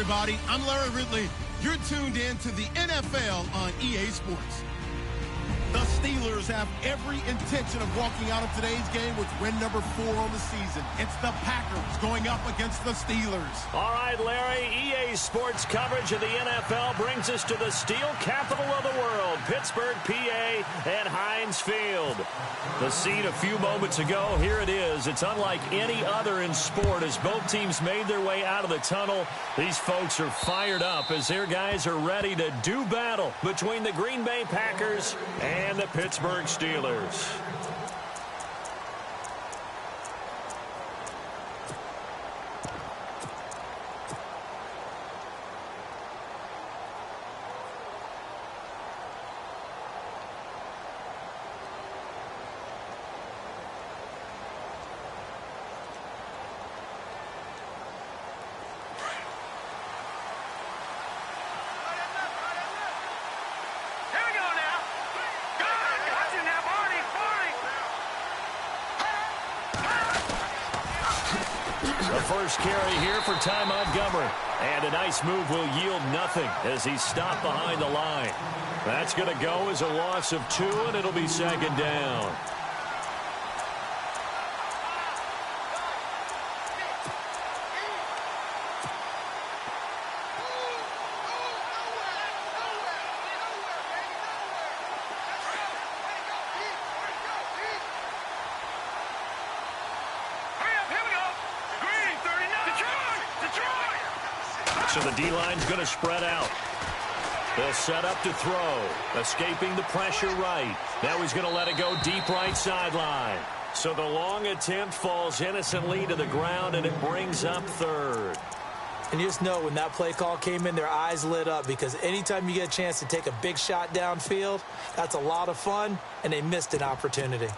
everybody. I'm Larry Ridley. You're tuned in to the NFL on EA Sports. The Steelers have every intention of walking out of today's game with win number 4 on the season. It's the Packers going up against the Steelers. All right, Larry, EA Sports coverage of the NFL brings us to the steel capital of the world, Pittsburgh, PA, and Heinz Field. The scene a few moments ago, here it is. It's unlike any other in sport as both teams made their way out of the tunnel. These folks are fired up as their guys are ready to do battle between the Green Bay Packers and the Pittsburgh Steelers. First carry here for Ty Montgomery. And a nice move will yield nothing as he's stopped behind the line. That's going to go as a loss of 2, and it'll be second down. So the D-line's going to spread out. They'll set up to throw. Escaping the pressure right. Now he's going to let it go deep right sideline. So the long attempt falls innocently to the ground, and it brings up third. And you just know when that play call came in, their eyes lit up because anytime you get a chance to take a big shot downfield, that's a lot of fun, and they missed an opportunity.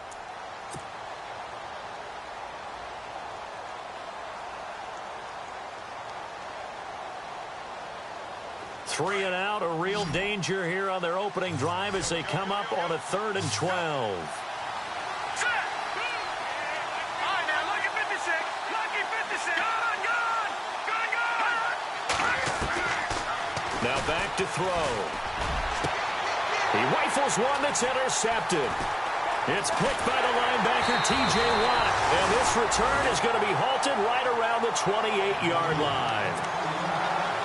Three and out, a real danger here on their opening drive as they come up on a 3rd and 12. Now back to throw. He rifles one that's intercepted. It's picked by the linebacker, T.J. Watt. And this return is going to be halted right around the 28-yard line.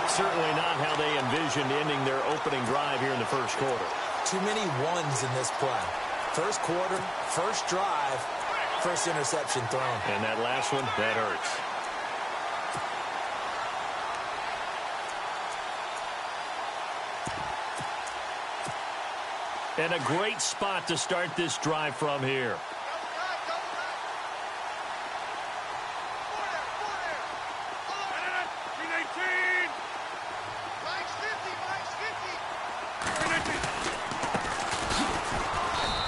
Certainly not how they envisioned ending their opening drive here in the first quarter. Too many ones in this play. First quarter, first drive, first interception thrown. And that last one, that hurts. And a great spot to start this drive from here.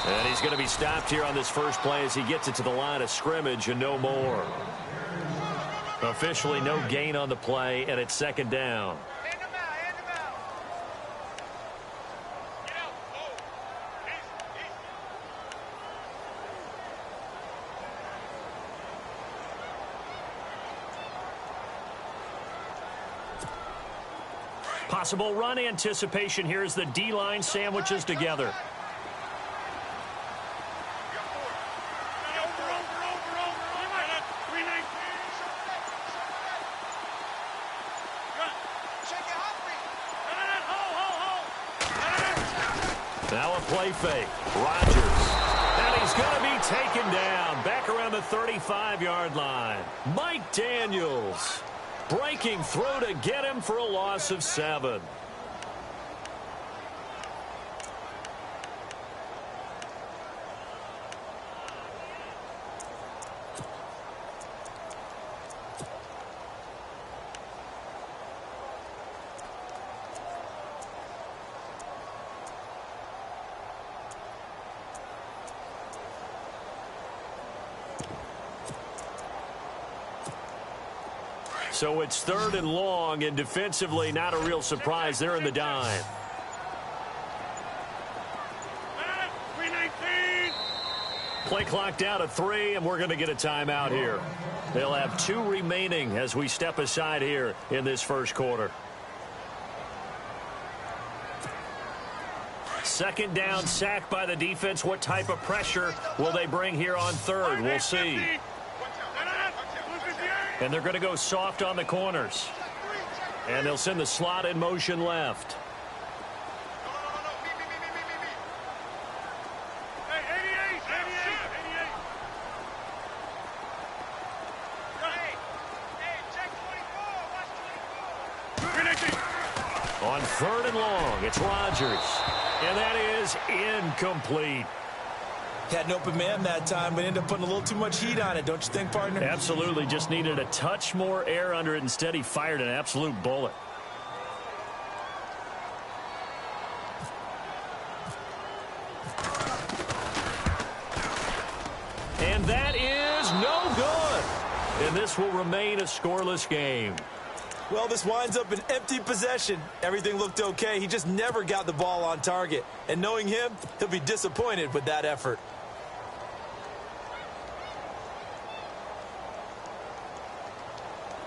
And he's going to be stopped here on this first play as he gets it to the line of scrimmage and no more. Officially no gain on the play, and it's second down. Possible run anticipation here as the D-line sandwiches together. Now a play fake. Rodgers. And he's going to be taken down back around the 35-yard line. Mike Daniels breaking through to get him for a loss of 7. So it's 3rd and long, and defensively not a real surprise. They're in the dime. Play clock down to 3, and we're going to get a timeout here. They'll have 2 remaining as we step aside here in this first quarter. Second down, sack by the defense. What type of pressure will they bring here on third? We'll see. And they're going to go soft on the corners. And they'll send the slot in motion left. On third and long, it's Rodgers. And that is incomplete. Had an open man that time, but ended up putting a little too much heat on it, don't you think, partner? Absolutely. Just needed a touch more air under it. Instead, he fired an absolute bullet. And that is no good. And this will remain a scoreless game. Well, this winds up an empty possession. Everything looked okay. He just never got the ball on target. And knowing him, he'll be disappointed with that effort.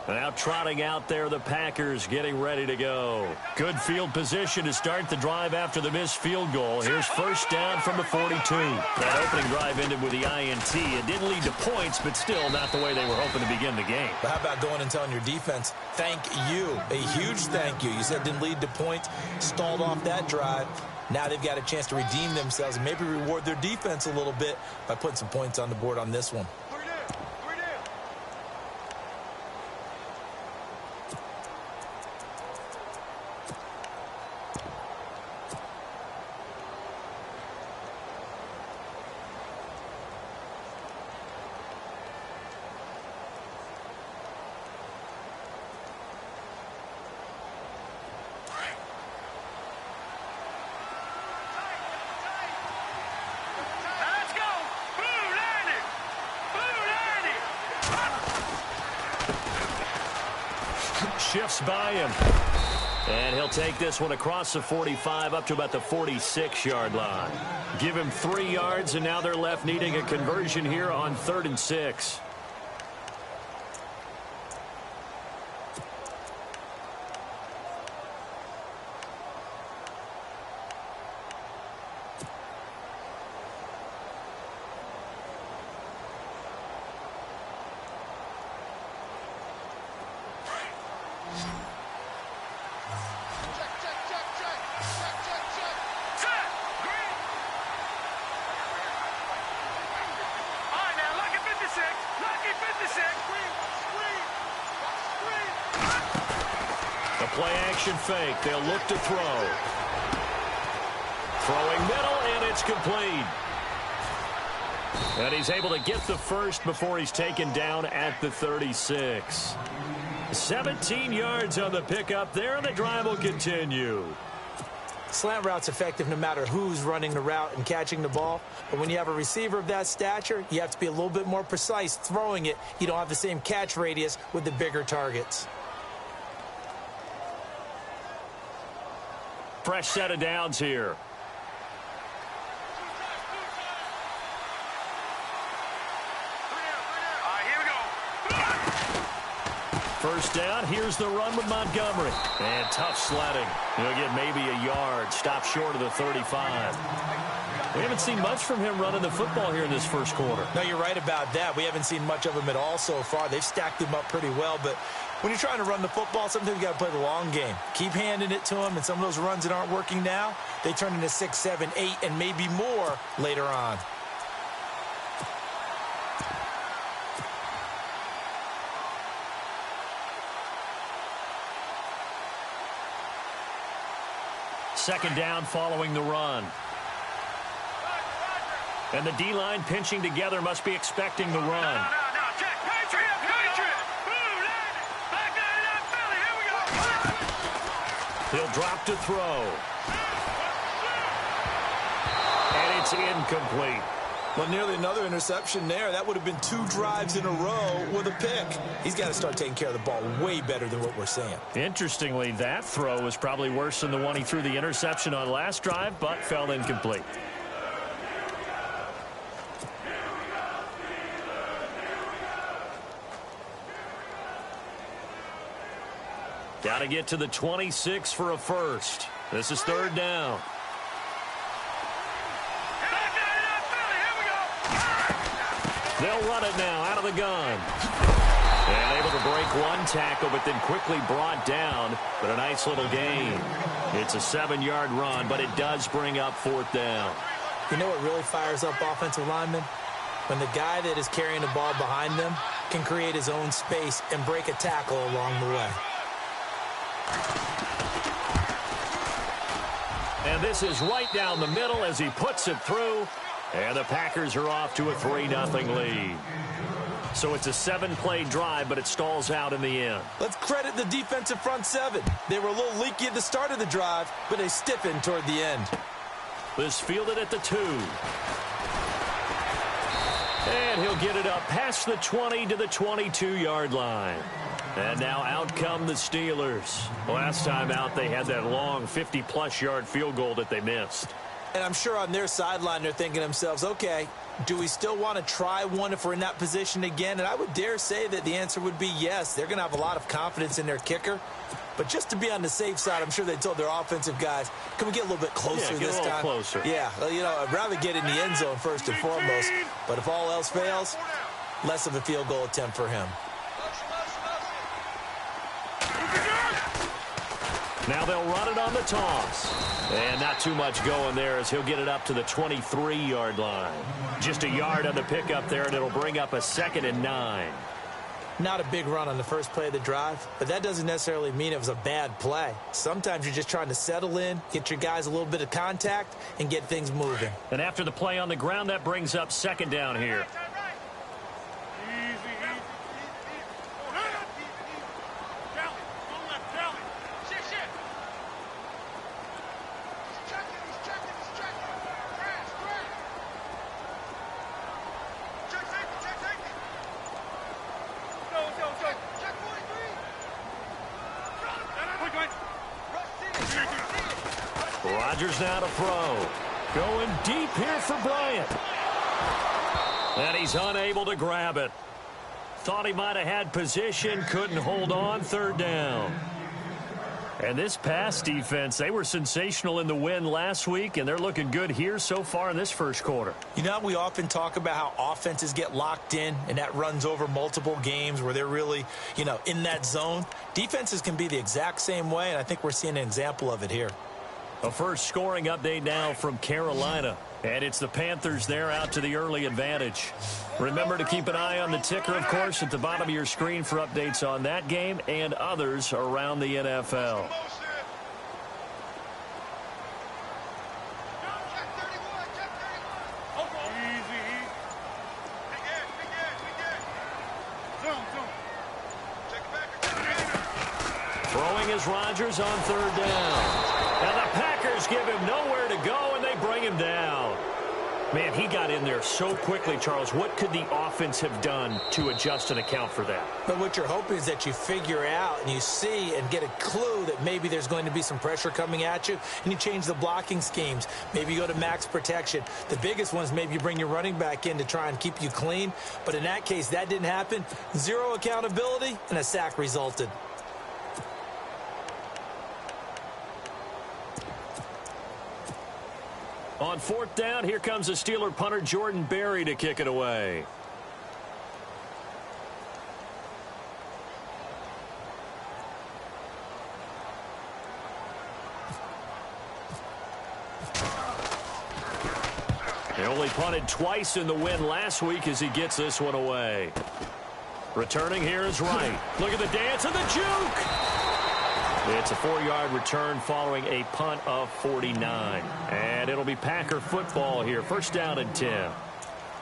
Now trotting out there, the Packers getting ready to go. Good field position to start the drive after the missed field goal. Here's first down from the 42. That opening drive ended with the INT. It didn't lead to points, but still not the way they were hoping to begin the game. But how about going and telling your defense, thank you, a huge thank you. You said it didn't lead to points, stalled off that drive. Now they've got a chance to redeem themselves and maybe reward their defense a little bit by putting some points on the board on this one. Shifts by him. And he'll take this one across the 45 up to about the 46-yard line. Give him 3 yards, and now they're left needing a conversion here on 3rd and 6. Play-action fake. They'll look to throw. Throwing middle, and it's complete. And he's able to get the first before he's taken down at the 36. 17 yards on the pickup there, and the drive will continue. Slant route's effective no matter who's running the route and catching the ball. But when you have a receiver of that stature, you have to be a little bit more precise throwing it. You don't have the same catch radius with the bigger targets. Fresh set of downs here. First down, here's the run with Montgomery. And tough sledding. He'll get maybe a yard. Stop short of the 35. We haven't seen much from him running the football here in this first quarter. No, you're right about that. We haven't seen much of him at all so far. They've stacked him up pretty well, but when you're trying to run the football, sometimes you got to play the long game. Keep handing it to him, and some of those runs that aren't working now, they turn into 6, 7, 8, and maybe more later on. Second down following the run. And the D-line pinching together must be expecting the run. He'll drop to throw. And it's incomplete. Well, nearly another interception there. That would have been 2 drives in a row with a pick. He's got to start taking care of the ball way better than what we're seeing. Interestingly, that throw was probably worse than the one he threw the interception on last drive, but fell incomplete. Got to get to the 26 for a first. This is third down. They'll run it now out of the gun. And able to break one tackle, but then quickly brought down. But a nice little gain. It's a 7-yard run, but it does bring up fourth down. You know what really fires up offensive linemen? When the guy that is carrying the ball behind them can create his own space and break a tackle along the way. And this is right down the middle as he puts it through. And the Packers are off to a 3-0 lead. So it's a 7-play drive, but it stalls out in the end. Let's credit the defensive front seven. They were a little leaky at the start of the drive, but they stiffened toward the end. This fielded at the 2. And he'll get it up past the 20 to the 22-yard line. And now out come the Steelers. Last time out, they had that long 50-plus yard field goal that they missed. And I'm sure on their sideline they're thinking to themselves, okay, do we still want to try one if we're in that position again? And I would dare say that the answer would be yes. They're going to have a lot of confidence in their kicker. But just to be on the safe side, I'm sure they told their offensive guys, can we get a little bit closer this time? Closer. Yeah, well, you know, I'd rather get in the end zone first and foremost. But if all else fails, less of a field goal attempt for him. Now they'll run it on the toss. And not too much going there as he'll get it up to the 23-yard line. Just a yard on the pickup there, and it'll bring up a 2nd and 9. Not a big run on the first play of the drive, but that doesn't necessarily mean it was a bad play. Sometimes you're just trying to settle in, get your guys a little bit of contact, and get things moving. And after the play on the ground, that brings up 2nd down here. Rodgers now to throw. Going deep here for Bryant. And he's unable to grab it. Thought he might have had position, couldn't hold on, 3rd down. And this pass defense, they were sensational in the win last week, and they're looking good here so far in this first quarter. You know, we often talk about how offenses get locked in, and that runs over multiple games where they're really, you know, in that zone. Defenses can be the exact same way, and I think we're seeing an example of it here. A first scoring update now from Carolina. And it's the Panthers there out to the early advantage. Remember to keep an eye on the ticker, of course, at the bottom of your screen for updates on that game and others around the NFL. Throwing is Rodgers on 3rd down. And the Packers give him nowhere to go, and they bring him down. Man, he got in there so quickly, Charles. What could the offense have done to adjust and account for that? But what you're hoping is that you figure out and you see and get a clue that maybe there's going to be some pressure coming at you, and you change the blocking schemes. Maybe you go to max protection. The biggest one is maybe you bring your running back in to try and keep you clean. But in that case, that didn't happen. Zero accountability, and a sack resulted. On 4th down, here comes the Steeler punter Jordan Berry to kick it away. He only punted twice in the win last week as he gets this one away. Returning here is Wright. Look at the dance and the juke. It's a 4-yard return following a punt of 49. And it'll be Packer football here. 1st down and 10.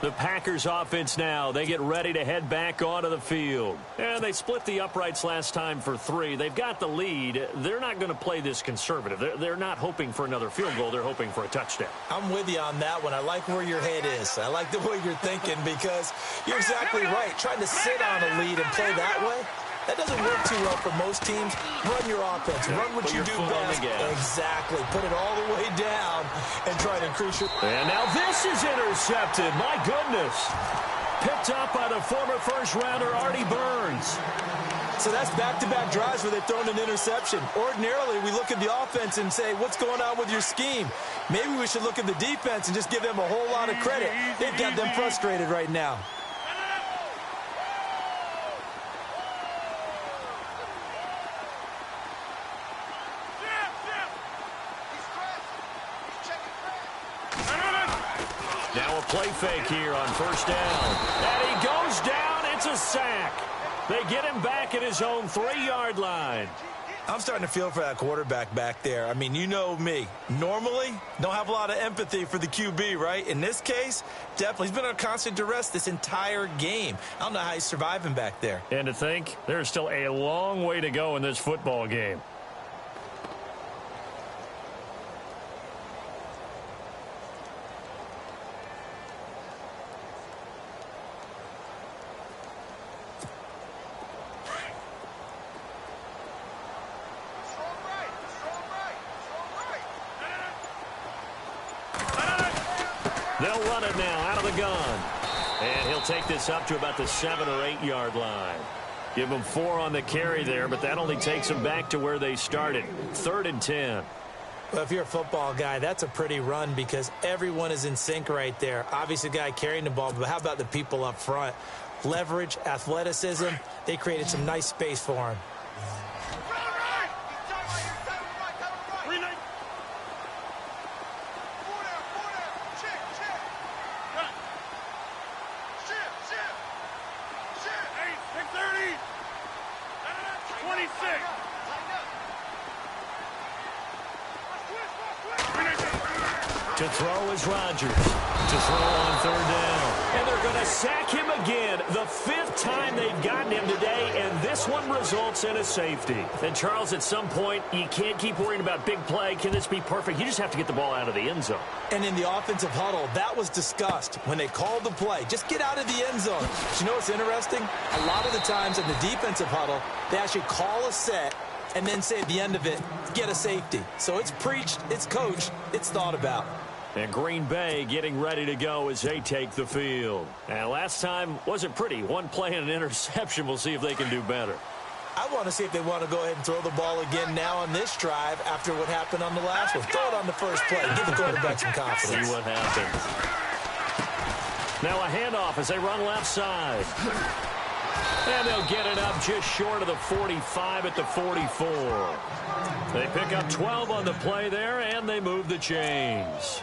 The Packers offense now, they get ready to head back onto the field. And they split the uprights last time for 3. They've got the lead. They're not going to play this conservative. They're not hoping for another field goal. They're hoping for a touchdown. I'm with you on that one. I like where your head is. I like the way you're thinking because you're exactly right. Trying to sit on a lead and play that way, that doesn't work too well for most teams. Run your offense. Run what you do best. Exactly. Put it all the way down and try to increase your... And now this is intercepted. My goodness. picked up by the former first-rounder Artie Burns. So that's back-to-back drives where they've thrown an interception. Ordinarily, we look at the offense and say, what's going on with your scheme? Maybe we should look at the defense and just give them a whole lot of credit. They've got them frustrated right now. Now a play fake here on first down. And he goes down. It's a sack. They get him back at his own 3-yard line. I'm starting to feel for that quarterback back there. I mean, you know me. Normally, don't have a lot of empathy for the QB, right? In this case, definitely. He's been under constant duress this entire game. I don't know how he's surviving back there. And to think, there's still a long way to go in this football game. They'll run it now out of the gun. And he'll take this up to about the 7 or 8 yard line. Give them 4 on the carry there, but that only takes them back to where they started. 3rd and 10. Well, if you're a football guy, that's a pretty run because everyone is in sync right there. Obviously, the guy carrying the ball, but how about the people up front? Leverage, athleticism, they created some nice space for him. To throw is Rodgers. To throw on 3rd down. And they're going to sack him again. The 5th time they've gotten him today, and this one results in a safety. And, Charles, at some point, you can't keep worrying about big play. Can this be perfect? You just have to get the ball out of the end zone. And in the offensive huddle, that was discussed when they called the play. Just get out of the end zone. But you know what's interesting? A lot of the times in the defensive huddle, they actually call a set and then say at the end of it, get a safety. So it's preached, it's coached, it's thought about. And Green Bay getting ready to go as they take the field. And last time wasn't pretty. One play and an interception. We'll see if they can do better. I want to see if they want to go ahead and throw the ball again now on this drive after what happened on the last one. Throw it on the first play. Give the quarterback some confidence. See what happens. Now a handoff as they run left side. And they'll get it up just short of the 45 at the 44. They pick up 12 on the play there, and they move the chains.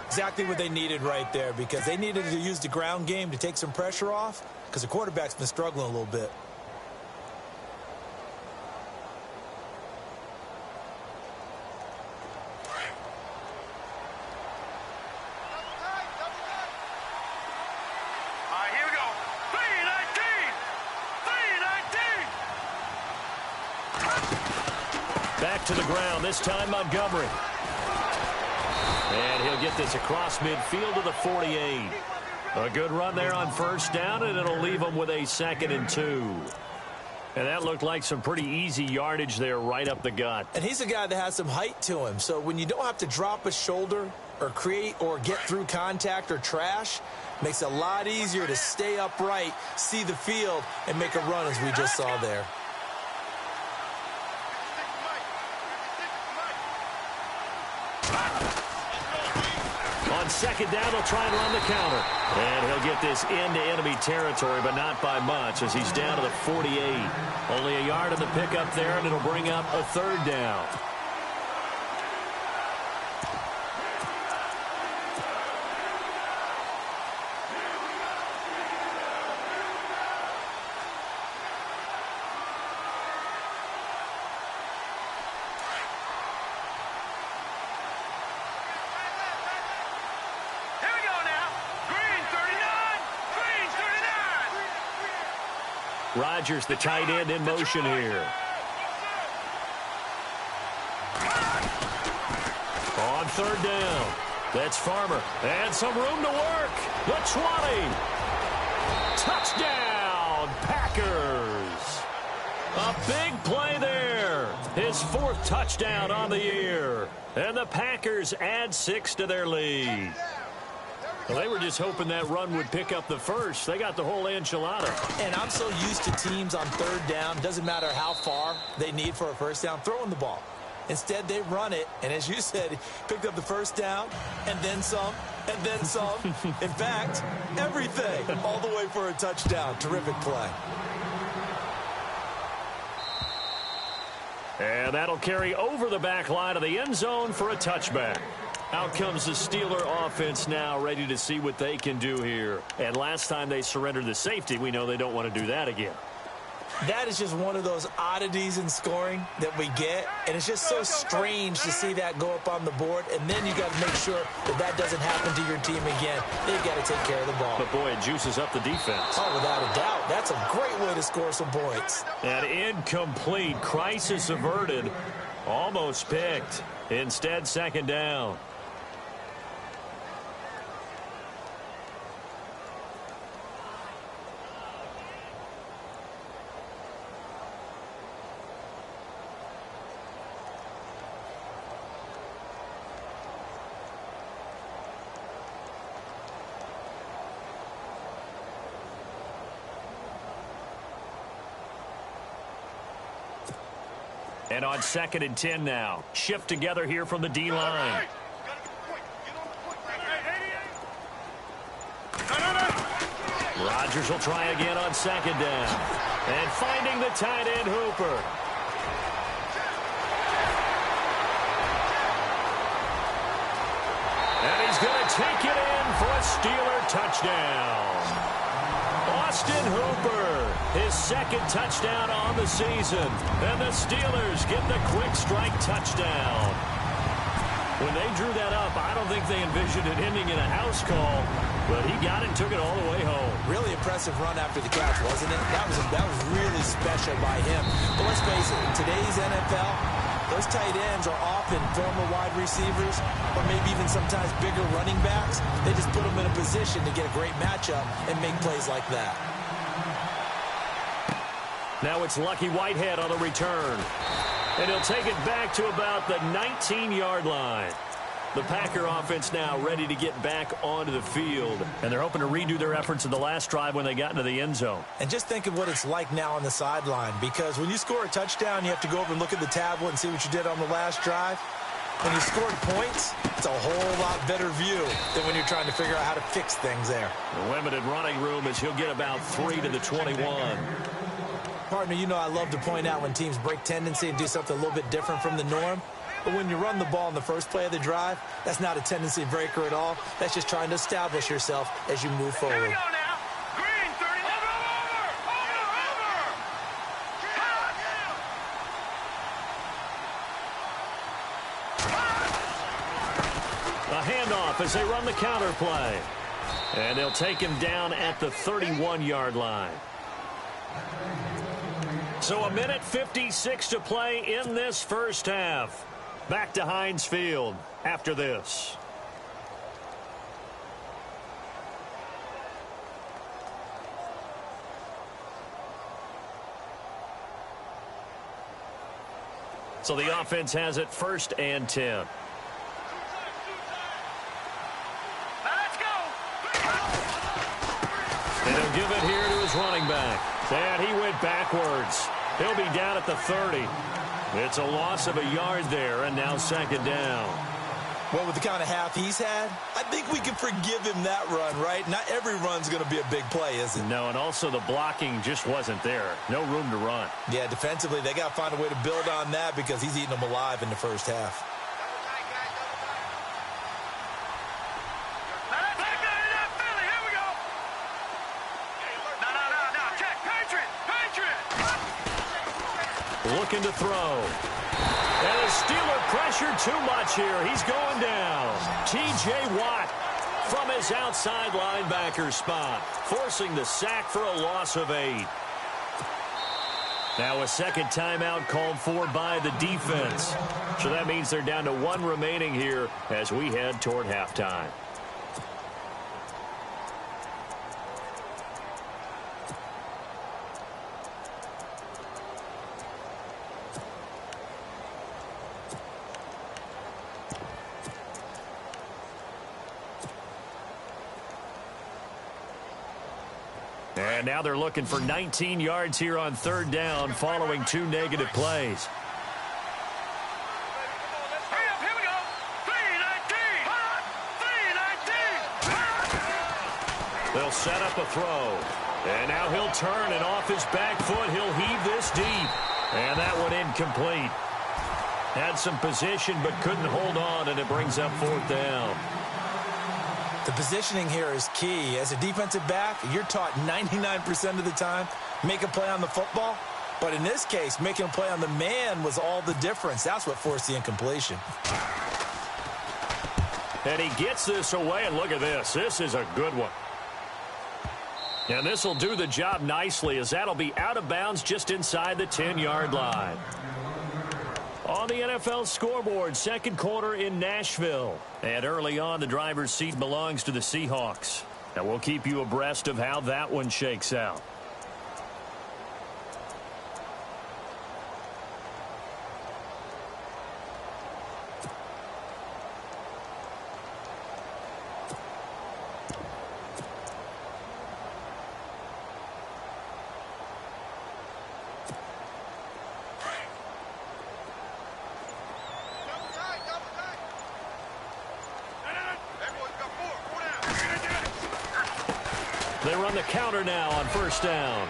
Exactly what they needed right there because they needed to use the ground game to take some pressure off because the quarterback's been struggling a little bit. Back to the ground, this time Montgomery. And he'll get this across midfield to the 48. A good run there on first down, and it'll leave them with a 2nd and 2. And that looked like some pretty easy yardage there right up the gut. And he's a guy that has some height to him. So when you don't have to drop a shoulder or create or get through contact or trash, makes it a lot easier to stay upright, see the field, and make a run as we just saw there. On 2nd down, he'll try and run the counter. And he'll get this into enemy territory, but not by much as he's down to the 48. Only a yard in the pickup there, and it'll bring up a 3rd down. Rodgers, the tight end, in motion here. On 3rd down. That's Farmer. And some room to work. The 20. Touchdown, Packers. A big play there. His 4th touchdown on the year. And the Packers add 6 to their lead. Well, they were just hoping that run would pick up the first. They got the whole enchilada. And I'm so used to teams on third down, doesn't matter how far they need for a first down, throwing the ball. Instead, they run it, and as you said, picked up the first down, and then some, and then some. In fact, everything, all the way for a touchdown. Terrific play. And that'll carry over the back line of the end zone for a touchback. Out comes the Steeler offense now, ready to see what they can do here. And last time they surrendered the safety, we know they don't want to do that again. That is just one of those oddities in scoring that we get, and it's just so strange to see that go up on the board, and then you got to make sure that that doesn't happen to your team again. They've got to take care of the ball. But, boy, it juices up the defense. Oh, without a doubt. That's a great way to score some points. An incomplete. Crisis averted. Almost picked. Instead, second down. And on 2nd and 10 now. Shift together here from the D-line. Rodgers will try again on 2nd down. And finding the tight end, Hooper. And he's going to take it in for a Steeler touchdown. Austin Hooper, his 2nd touchdown on the season. And the Steelers get the quick strike touchdown. When they drew that up, I don't think they envisioned it ending in a house call, but he got it and took it all the way home. Really impressive run after the catch, wasn't it? That was really special by him. But let's face it, in today's NFL, those tight ends are often former wide receivers or maybe even sometimes bigger running backs. They just put them in a position to get a great matchup and make plays like that. Now it's Lucky Whitehead on the return. And he'll take it back to about the 19-yard line. The Packer offense now ready to get back onto the field. And they're hoping to redo their efforts in the last drive when they got into the end zone. And just think of what it's like now on the sideline. Because when you score a touchdown, you have to go over and look at the tablet and see what you did on the last drive. When you scored points, it's a whole lot better view than when you're trying to figure out how to fix things there. The limited running room as he'll get about 3 to the 21. Partner, you know I love to point out when teams break tendency and do something a little bit different from the norm. But when you run the ball in the first play of the drive, that's not a tendency breaker at all. That's just trying to establish yourself as you move forward. Here we go now. Green, 30. A handoff as they run the counter play. And they'll take him down at the 31-yard line. So 1:56 to play in this first half. Back to Heinz Field after this. So the offense has it 1st and 10. And he'll give it here to his running back. And he went backwards. He'll be down at the 30. It's a loss of a yard there, and now 2nd down. Well, with the kind of half he's had, I think we can forgive him that run, right? Not every run's going to be a big play, is it? No, and also the blocking just wasn't there. No room to run. Yeah, defensively, they got to find a way to build on that because he's eating them alive in the first half. Looking to throw. And the Steeler pressure too much here. He's going down. T.J. Watt from his outside linebacker spot, forcing the sack for a loss of 8. Now a second timeout called for by the defense. So that means they're down to 1 remaining here as we head toward halftime. And now they're looking for 19 yards here on third down following 2 negative plays. Here we go. 3-19. They'll set up a throw. And now he'll turn, and off his back foot, he'll heave this deep. And that one incomplete. Had some position but couldn't hold on, and it brings up fourth down. The positioning here is key. As a defensive back, you're taught 99% of the time, make a play on the football. But in this case, making a play on the man was all the difference. That's what forced the incompletion. And he gets this away, and look at this. This is a good one. And this will do the job nicely, as that'll be out of bounds just inside the 10-yard line. On the NFL scoreboard, second quarter in Nashville. And early on, the driver's seat belongs to the Seahawks. And we'll keep you abreast of how that one shakes out. They run the counter now on first down.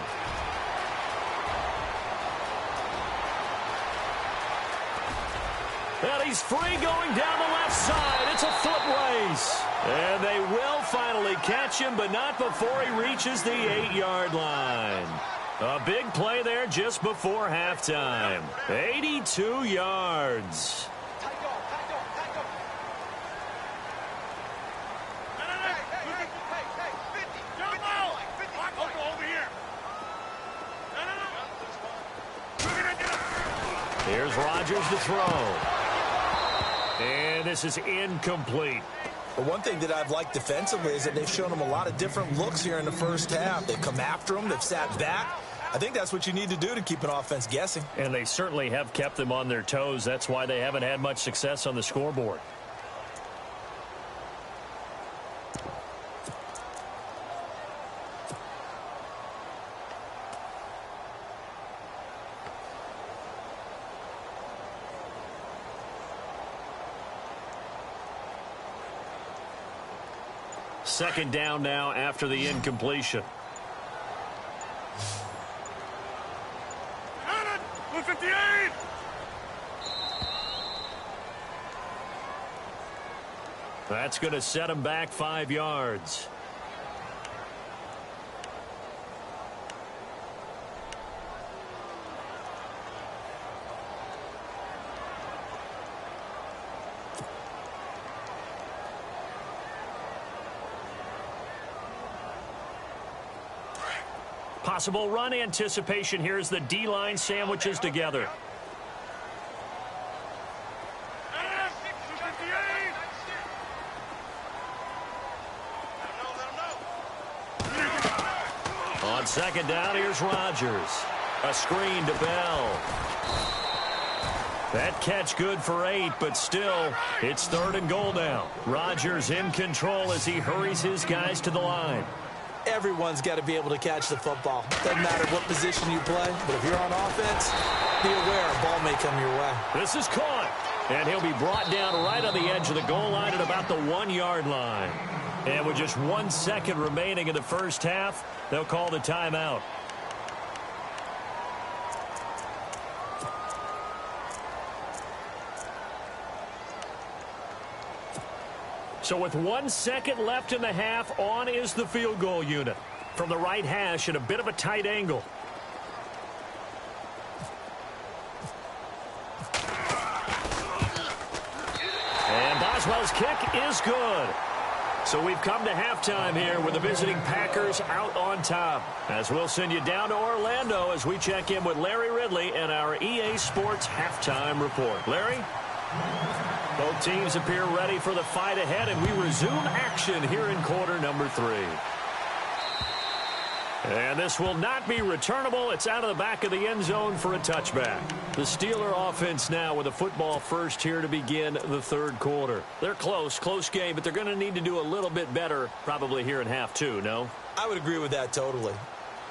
And he's free going down the left side. It's a foot race. And they will finally catch him, but not before he reaches the 8-yard line. A big play there just before halftime. 82 yards. Here's Rodgers to throw. And this is incomplete. But one thing that I've liked defensively is that they've shown him a lot of different looks here in the first half. They've come after him. They've sat back. I think that's what you need to do to keep an offense guessing. And they certainly have kept them on their toes. That's why they haven't had much success on the scoreboard. Second down now after the incompletion. 158. That's going to set him back 5 yards. Possible run anticipation here as the D-line sandwiches together. On second down, here's Rodgers. A screen to Bell. That catch good for 8, but still, it's third and goal now. Rodgers in control as he hurries his guys to the line. Everyone's got to be able to catch the football. Doesn't matter what position you play, but if you're on offense, be aware a ball may come your way. This is caught, and he'll be brought down right on the edge of the goal line at about the 1-yard line. And with just 1 second remaining in the first half, they'll call the timeout. So with 1 second left in the half, on is the field goal unit. From the right hash at a bit of a tight angle. And Boswell's kick is good. So we've come to halftime here with the visiting Packers out on top. As we'll send you down to Orlando as we check in with Larry Ridley and our EA Sports halftime report. Larry? Both teams appear ready for the fight ahead, and we resume action here in quarter number 3. And this will not be returnable. It's out of the back of the end zone for a touchback. The Steeler offense now with a football first here to begin the third quarter. They're close game, but they're going to need to do a little bit better probably here in half 2, no? I would agree with that totally.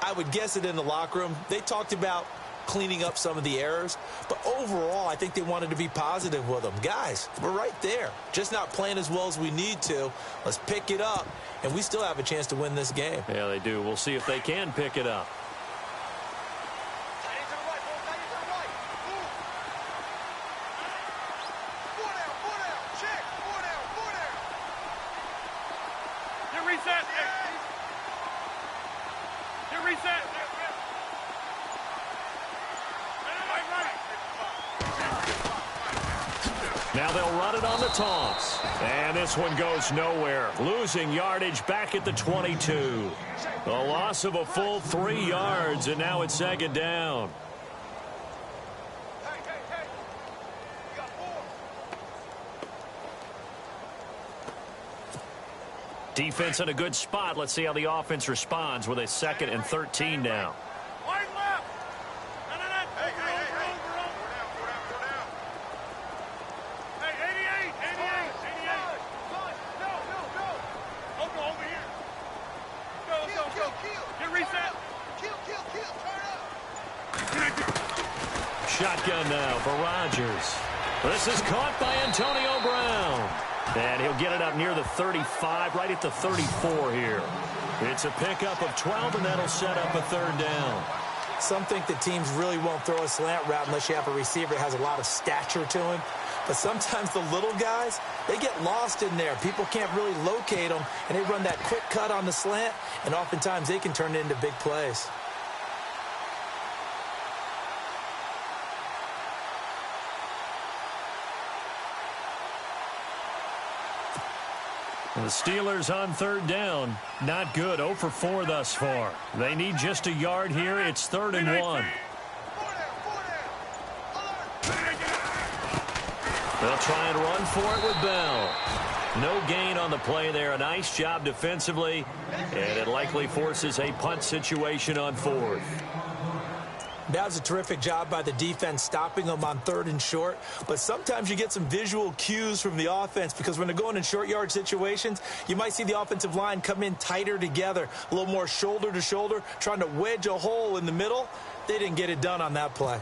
I would guess that in the locker room, they talked about cleaning up some of the errors, but overall, I think they wanted to be positive with them. Guys, we're right there, just not playing as well as we need to. Let's pick it up, and we still have a chance to win this game. Yeah, they do. We'll see if they can pick it up. Now they'll run it on the toss. And this one goes nowhere. Losing yardage back at the 22. A loss of a full 3 yards, and now it's second down. Defense in a good spot. Let's see how the offense responds with a 2nd and 13 now. Shotgun now for Rodgers. This is caught by Antonio Brown. And he'll get it up near the 35, right at the 34 here. It's a pickup of 12, and that'll set up a 3rd down. Some think that teams really won't throw a slant route unless you have a receiver that has a lot of stature to him. But sometimes the little guys, they get lost in there. People can't really locate them, and they run that quick cut on the slant, and oftentimes they can turn it into big plays. The Steelers on 3rd down. Not good. 0 for 4 thus far. They need just a yard here. It's 3rd and 1. They'll try and run for it with Bell. No gain on the play there. A nice job defensively. And it likely forces a punt situation on 4th. That was a terrific job by the defense stopping them on 3rd and short. But sometimes you get some visual cues from the offense because when they're going in short yard situations, you might see the offensive line come in tighter together, a little more shoulder to shoulder, trying to wedge a hole in the middle. They didn't get it done on that play.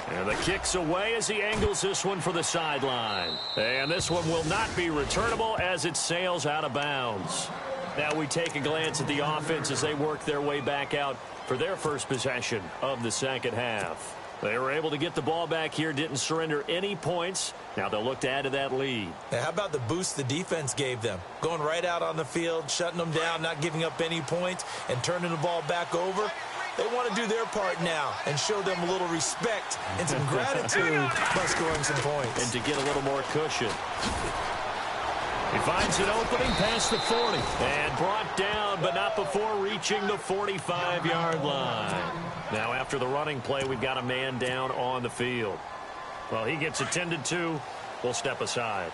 And the kick's away as he angles this one for the sideline. And this one will not be returnable as it sails out of bounds. Now we take a glance at the offense as they work their way back out for their first possession of the second half. They were able to get the ball back here, didn't surrender any points. Now they'll look to add to that lead. Now, how about the boost the defense gave them? Going right out on the field, shutting them down, not giving up any points, and turning the ball back over. They want to do their part now and show them a little respect and some gratitude by scoring some points. And to get a little more cushion. He finds an opening past the 40 and brought down, but not before reaching the 45-yard line. Now after the running play, we've got a man down on the field. Well, he gets attended to. We'll step aside.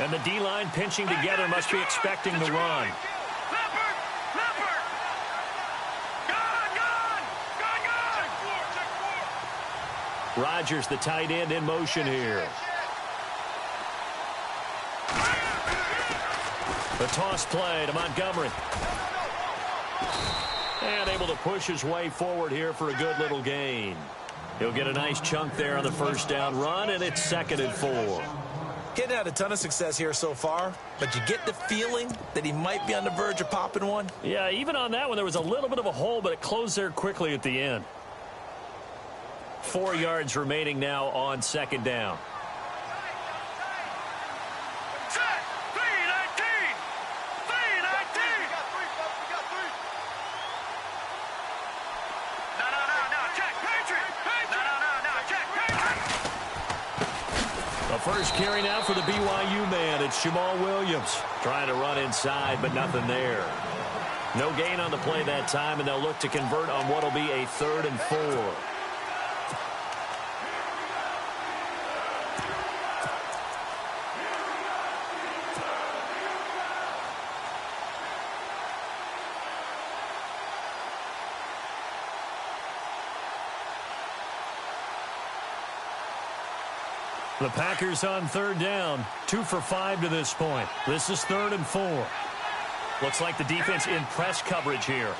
And the D-line pinching together must be expecting the run. Rodgers, the tight end, in motion here. The toss play to Montgomery. And able to push his way forward here for a good little gain. He'll get a nice chunk there on the first down run, and it's 2nd and 4. Getting had a ton of success here so far, but you get the feeling that he might be on the verge of popping one. Yeah, even on that one, there was a little bit of a hole, but it closed there quickly at the end. 4 yards remaining now on 2nd down. The first carry now for the BYU man. It's Jamal Williams trying to run inside, but nothing there. No gain on the play that time, and they'll look to convert on what will be a 3rd and 4. The Packers on third down, 2 for 5 to this point. This is 3rd and 4. Looks like the defense in press coverage here.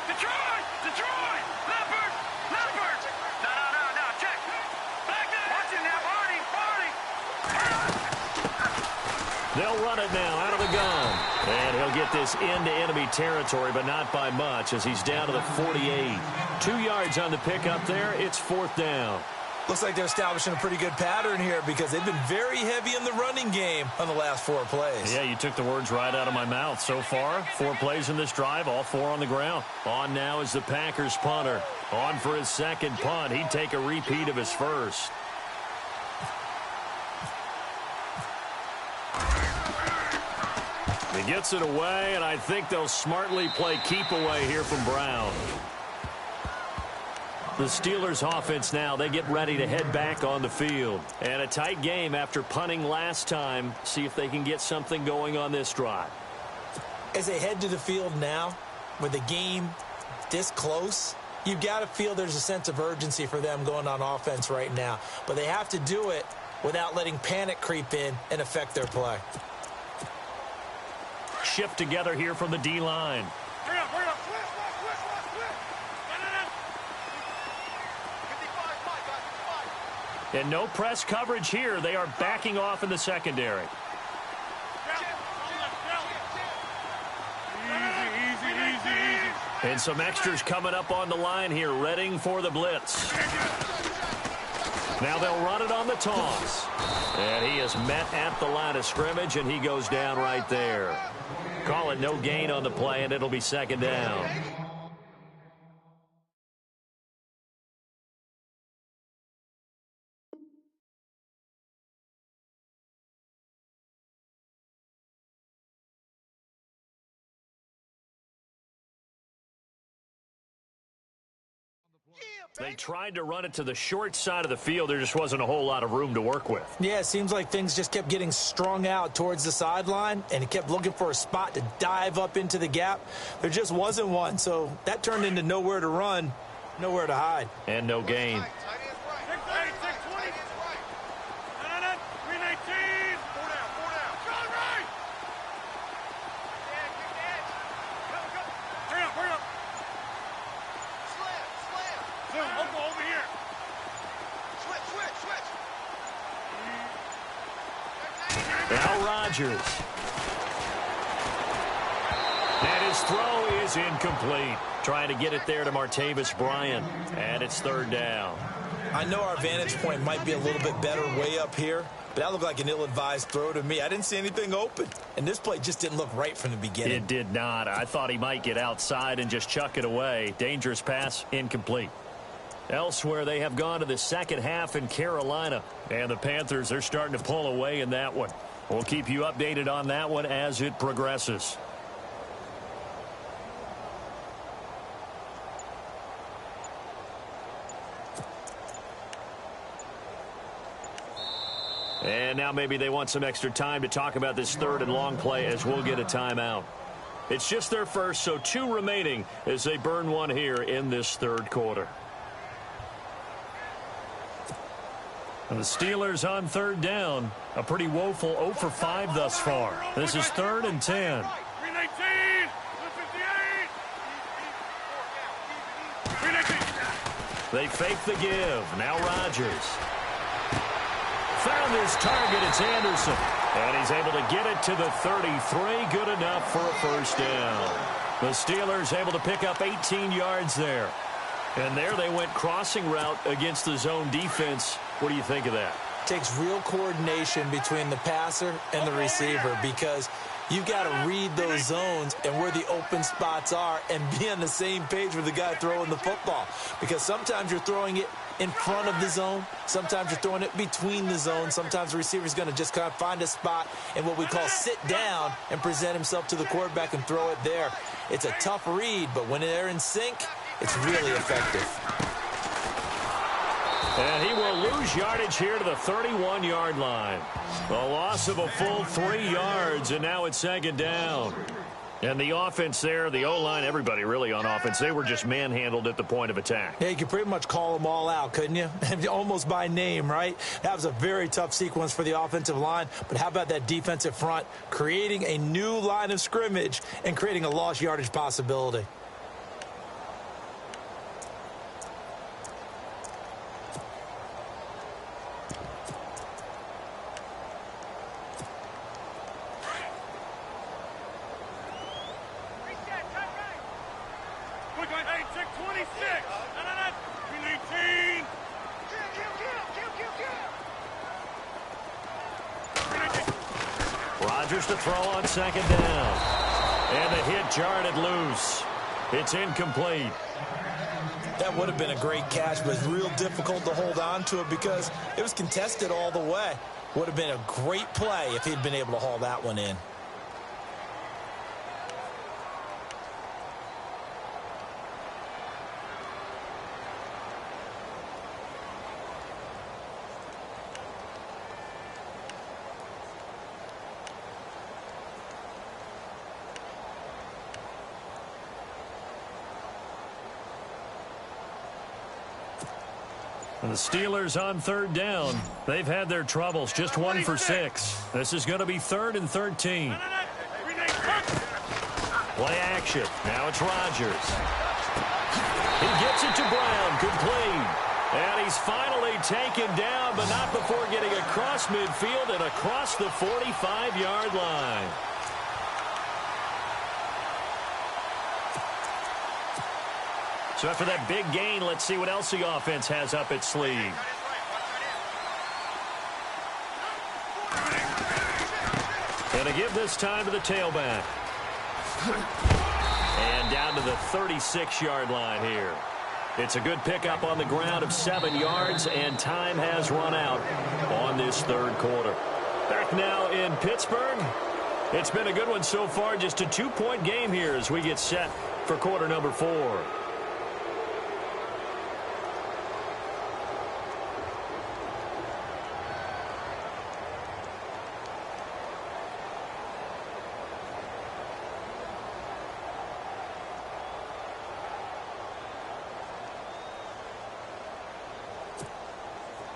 Detroit! Detroit! Leopard! Leopard! No, check. Back there! Watch it now, Barney! They'll run it now out of the gun. And he'll get this into enemy territory, but not by much as he's down to the 48. 2 yards on the pickup there. It's 4th down. Looks like they're establishing a pretty good pattern here because they've been very heavy in the running game on the last 4 plays. Yeah, you took the words right out of my mouth. So far, 4 plays in this drive, all 4 on the ground. On now is the Packers punter. On for his second punt. He'd take a repeat of his first. He gets it away, and I think they'll smartly play keep away here from Brown. The Steelers offense now, they get ready to head back on the field. And a tight game after punting last time. See if they can get something going on this drive. As they head to the field now, with the game this close, you've got to feel there's a sense of urgency for them going on offense right now. But they have to do it without letting panic creep in and affect their play. Shift together here from the D-line. Hurry up! And no press coverage here. They are backing off in the secondary. Easy. And some extras coming up on the line here, readying for the blitz. Now they'll run it on the toss. And he is met at the line of scrimmage, and he goes down right there. Call it no gain on the play, and it'll be 2nd down. They tried to run it to the short side of the field. There just wasn't a whole lot of room to work with. Yeah, it seems like things just kept getting strung out towards the sideline, and he kept looking for a spot to dive up into the gap. There just wasn't one, so that turned into nowhere to run, nowhere to hide. And no gain. 620. 319. 4 down. John Ray! Hurry up. Slam. Over here. Switch. Now Rodgers. And his throw is incomplete. Trying to get it there to Martavis Bryant. And it's 3rd down. I know our vantage point might be a little bit better way up here, but that looked like an ill-advised throw to me. I didn't see anything open, and this play just didn't look right from the beginning. It did not. I thought he might get outside and just chuck it away. Dangerous pass, incomplete. Elsewhere, they have gone to the second half in Carolina, and the Panthers are starting to pull away in that one. We'll keep you updated on that one as it progresses. And now maybe they want some extra time to talk about this 3rd and long play as we'll get a timeout. It's just their first, so 2 remaining as they burn one here in this 3rd quarter. And the Steelers on 3rd down. A pretty woeful 0 for 5 thus far. This is 3rd and 10. 319. 158. 319. They fake the give. Now Rodgers. Found his target. It's Anderson. And he's able to get it to the 33. Good enough for a 1st down. The Steelers able to pick up 18 yards there. And there they went crossing route against the zone defense. What do you think of that? Takes real coordination between the passer and the receiver because you've got to read those zones and where the open spots are and be on the same page with the guy throwing the football. Because sometimes you're throwing it in front of the zone. Sometimes you're throwing it between the zones. Sometimes the receiver's going to just kind of find a spot in what we call sit down and present himself to the quarterback and throw it there. It's a tough read, but when they're in sync, it's really effective. And he will lose yardage here to the 31-yard line. A loss of a full 3 yards, and now it's 2nd down. And the offense there, the O-line, everybody really on offense, they were just manhandled at the point of attack. Yeah, you could pretty much call them all out, couldn't you? Almost by name, right? That was a very tough sequence for the offensive line. But how about that defensive front creating a new line of scrimmage and creating a lost yardage possibility? Rodgers to throw on second down. And the hit jarred it loose. It's incomplete. That would have been a great catch, but it's real difficult to hold on to it because it was contested all the way. Would have been a great play if he'd been able to haul that one in. And the Steelers on third down. They've had their troubles. Just 1 for 6. This is going to be 3rd and 13. Play action. Now it's Rodgers. He gets it to Brown. Complete. And he's finally taken down, but not before getting across midfield and across the 45-yard line. So after that big gain, let's see what else the offense has up its sleeve. Going to give this time to the tailback. And down to the 36-yard line here. It's a good pickup on the ground of 7 yards, and time has run out on this third quarter. Back now in Pittsburgh. It's been a good one so far, just a 2-point game here as we get set for quarter number 4.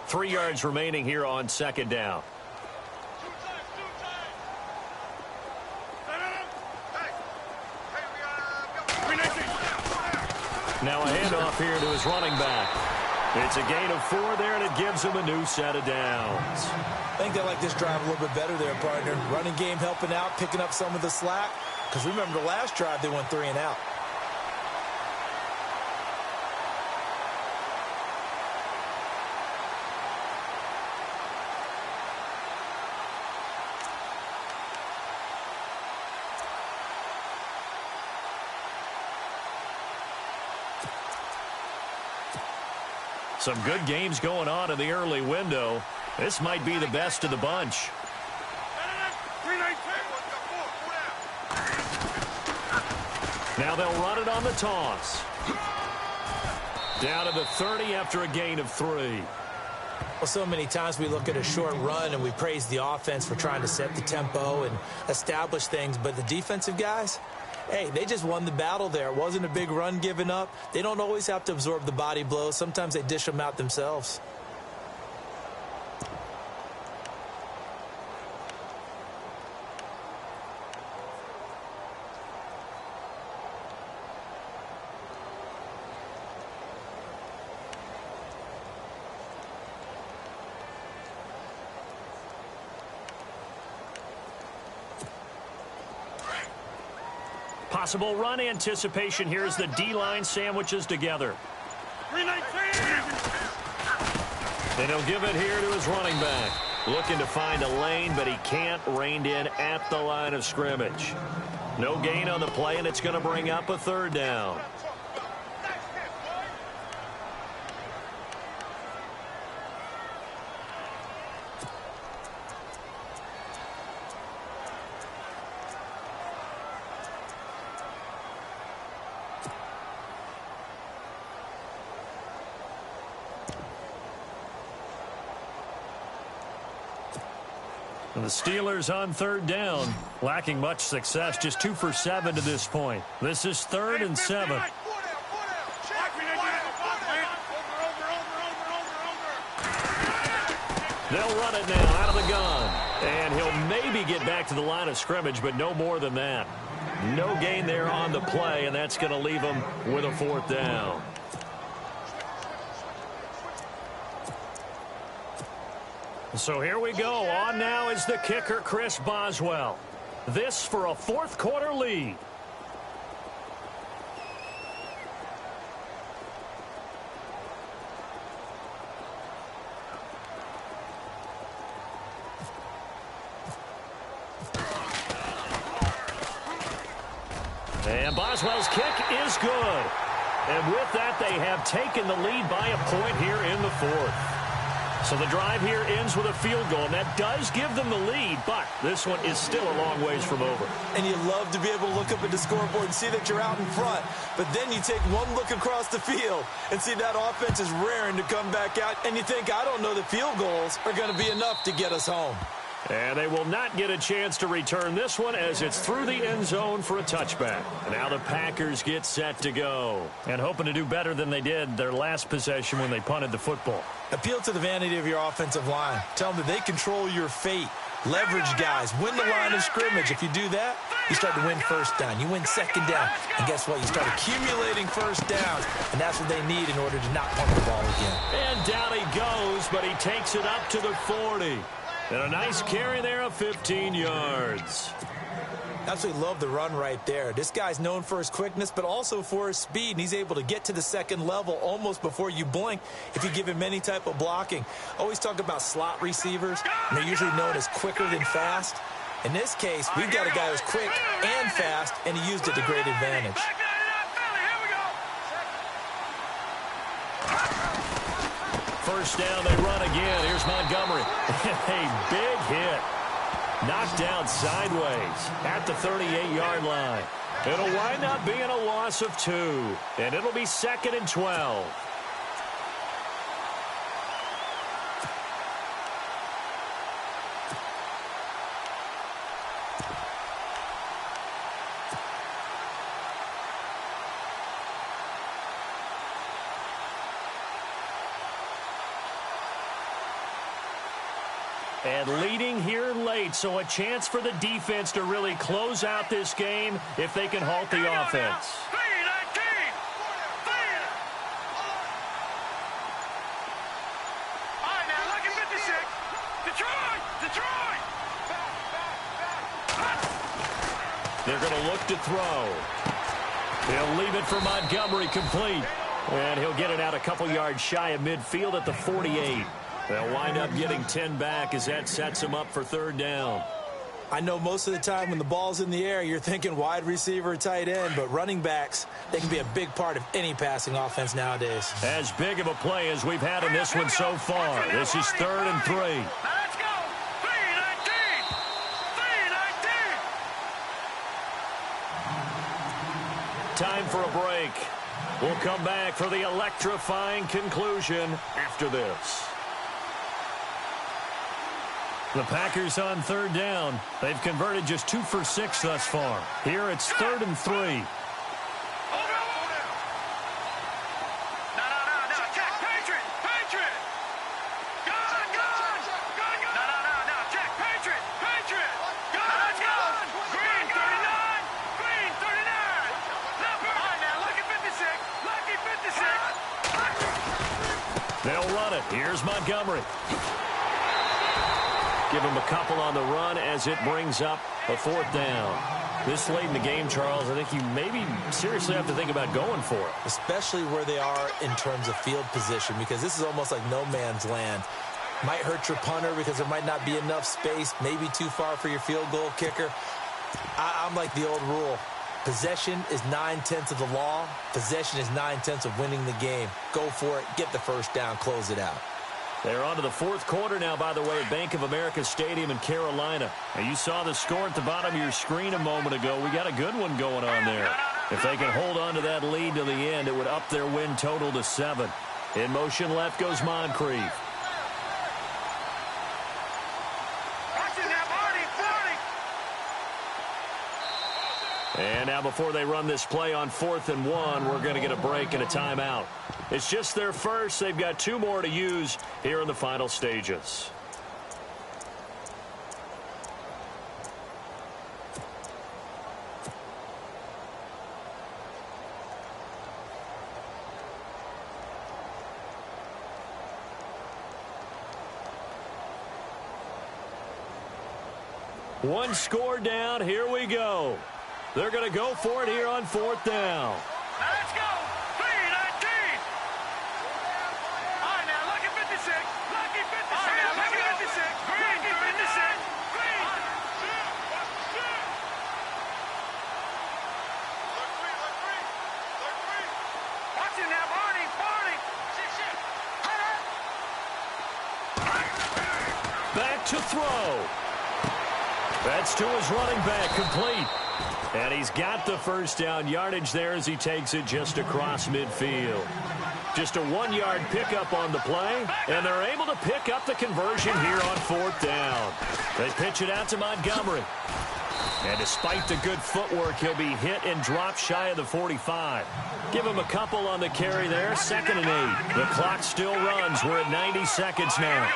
Three yards remaining here on second down. Now a handoff here to his running back. It's a gain of 4 there, and it gives him a new set of downs. I think they like this drive a little bit better there, partner. Running game helping out, picking up some of the slack. Because remember the last drive, they went 3 and out. Some good games going on in the early window. This might be the best of the bunch. Now they'll run it on the toss. Down to the 30 after a gain of 3. Well, so many times we look at a short run and we praise the offense for trying to set the tempo and establish things, but the defensive guys, hey, they just won the battle there. It wasn't a big run given up. They don't always have to absorb the body blows. Sometimes they dish them out themselves. Possible run anticipation here as the D-line sandwiches together. And he'll give it here to his running back. Looking to find a lane, but he can't. Reined in at the line of scrimmage. No gain on the play, and it's going to bring up a third down. And the Steelers on third down, lacking much success, just 2 for 7 to this point. This is 3rd and 7. They'll run it now out of the gun. And he'll maybe get back to the line of scrimmage, but no more than that. No gain there on the play, and that's going to leave him with a 4th down. So here we go. On now is the kicker, Chris Boswell. This for a 4th quarter lead. And Boswell's kick is good. And with that, they have taken the lead by a point here in the 4th. So the drive here ends with a field goal, and that does give them the lead, but this one is still a long ways from over. And you love to be able to look up at the scoreboard and see that you're out in front, but then you take one look across the field and see that offense is raring to come back out, and you think, I don't know that field goals are going to be enough to get us home. And they will not get a chance to return this one as it's through the end zone for a touchback. And now the Packers get set to go. And hoping to do better than they did their last possession when they punted the football. Appeal to the vanity of your offensive line. Tell them that they control your fate. Leverage guys. Win the line of scrimmage. If you do that, you start to win first down. You win second down. And guess what? You start accumulating first downs. And that's what they need in order to not punt the ball again. And down he goes, but he takes it up to the 40. And a nice carry there of 15 yards. Absolutely love the run right there. This guy's known for his quickness, but also for his speed. And he's able to get to the second level almost before you blink if you give him any type of blocking. Always talk about slot receivers, and they're usually known as quicker than fast. In this case, we've got a guy who's quick and fast, and he used it to great advantage. First down, they run again. Here's Montgomery. A big hit. Knocked down sideways at the 38-yard line. It'll wind up being a loss of 2. And it'll be 2nd and 12. And leading here late, so a chance for the defense to really close out this game if they can halt the offense. All right, now, lucky 56. Detroit! They're going to look to throw. He'll leave it for Montgomery, complete. And he'll get it out a couple yards shy of midfield at the 48. They'll wind up getting 10 back as that sets them up for 3rd down. I know most of the time when the ball's in the air, you're thinking wide receiver, tight end, but running backs, they can be a big part of any passing offense nowadays. As big of a play as we've had in this one so far. This is 3rd and 3. Let's go. 3-19. Time for a break. We'll come back for the electrifying conclusion after this. The Packers on 3rd down. They've converted just 2 for 6 thus far. Here it's 3rd and 3. No. Check. Patriot. Gun. No. Check. Patriot. Gun. Green 39. Leopard. All right, now, lucky 56. They'll run it. Here's Montgomery. Give him a couple on the run as it brings up a 4th down. This late in the game, Charles, I think you maybe seriously have to think about going for it. Especially where they are in terms of field position, because this is almost like no man's land. Might hurt your punter because there might not be enough space, maybe too far for your field goal kicker. I'm like the old rule. Possession is 9/10 of the law. Possession is 9/10 of winning the game. Go for it. Get the first down. Close it out. They're on to the 4th quarter now, by the way, at Bank of America Stadium in Carolina. Now, you saw the score at the bottom of your screen a moment ago. We got a good one going on there. If they can hold on to that lead to the end, it would up their win total to 7. In motion left goes Moncrief. Watch it now. And now before they run this play on 4th and 1, we're going to get a break and a timeout. It's just their first. They've got 2 more to use here in the final stages. One score down. Here we go. They're going to go for it here on 4th down. Now let's go. 3-19. All right, now, lucky 56. Lucky 56. All right, now, lucky 56. Lucky 56. Green. Watch it now, Barney. Barney. Back to throw. That's to his running back, complete. And he's got the first down yardage there as he takes it just across midfield. Just a 1-yard pickup on the play, and they're able to pick up the conversion here on 4th down. They pitch it out to Montgomery. And despite the good footwork, he'll be hit and dropped shy of the 45. Give him a couple on the carry there, 2nd and 8. The clock still runs. We're at 90 seconds now.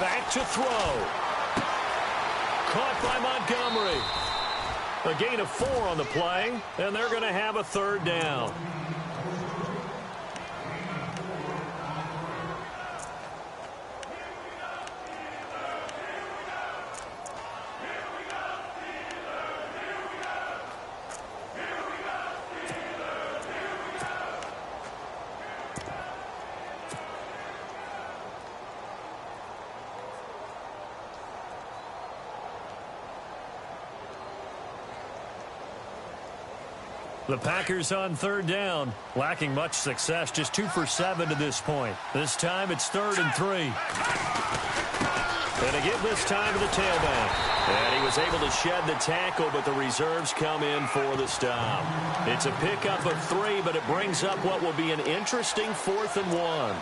Back to throw. Caught by Montgomery. A gain of 4 on the play, and they're going to have a 3rd down. The Packers on 3rd down, lacking much success, just 2 for 7 to this point. This time it's 3rd and 3. And again this time to the tailback. And he was able to shed the tackle, but the reserves come in for the stop. It's a pickup of 3, but it brings up what will be an interesting 4th and 1.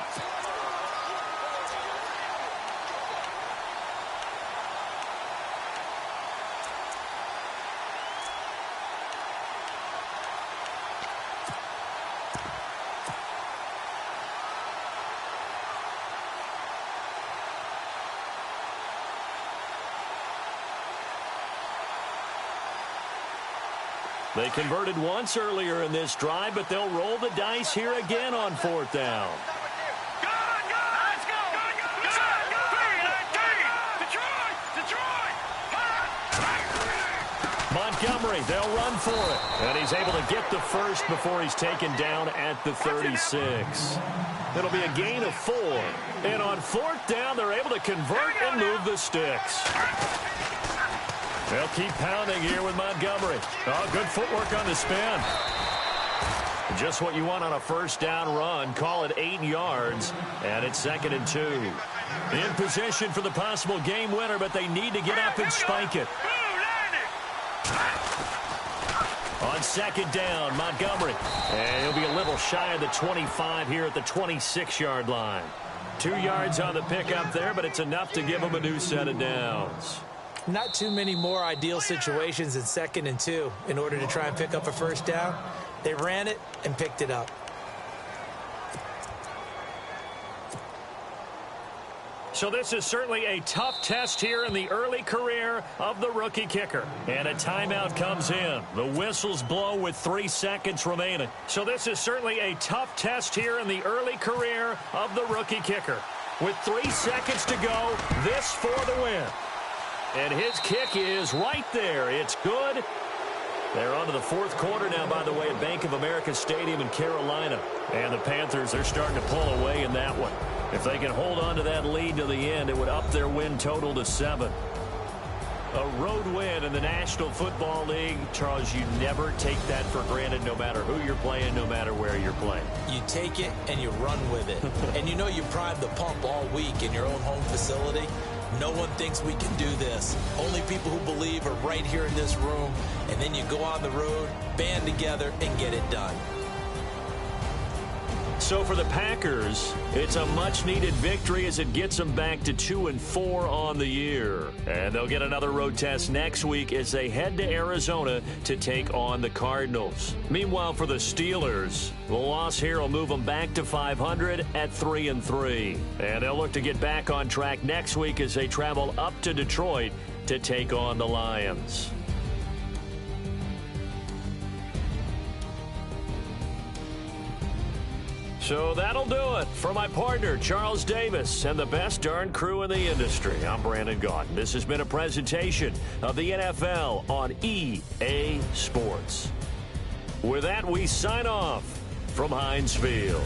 They converted once earlier in this drive, but they'll roll the dice here again on 4th down. Montgomery, they'll run for it. And he's able to get the first before he's taken down at the 36. It'll be a gain of 4. And on 4th down, they're able to convert and move the sticks. They'll keep pounding here with Montgomery. Oh, good footwork on the spin. Just what you want on a 1st down run. Call it 8 yards, and it's 2nd and 2. In position for the possible game winner, but they need to get up and spike it. On 2nd down, Montgomery. And he'll be a little shy of the 25 here at the 26-yard line. 2 yards on the pickup there, but it's enough to give him a new set of downs. Not too many more ideal situations in 2nd and 2 in order to try and pick up a 1st down. They ran it and picked it up. So this is certainly a tough test here in the early career of the rookie kicker. And a timeout comes in. The whistles blow with 3 seconds remaining. So this is certainly a tough test here in the early career of the rookie kicker. With 3 seconds to go, this for the win. And his kick is right there. It's good. They're on to the 4th quarter now, by the way, at Bank of America Stadium in Carolina. And the Panthers, they're starting to pull away in that one. If they can hold on to that lead to the end, it would up their win total to 7. A road win in the National Football League. Charles, you never take that for granted no matter who you're playing, no matter where you're playing. You take it and you run with it. And you know you prime the pump all week in your own home facility. No one thinks we can do this. Only people who believe are right here in this room. And then you go on the road, band together, and get it done. So for the Packers, it's a much-needed victory as it gets them back to 2-4 on the year. And they'll get another road test next week as they head to Arizona to take on the Cardinals. Meanwhile, for the Steelers, the loss here will move them back to 500 at 3-3. And they'll look to get back on track next week as they travel up to Detroit to take on the Lions. So that'll do it. For my partner, Charles Davis, and the best darn crew in the industry, I'm Brandon Gaudin. This has been a presentation of the NFL on EA Sports. With that, we sign off from Heinz Field.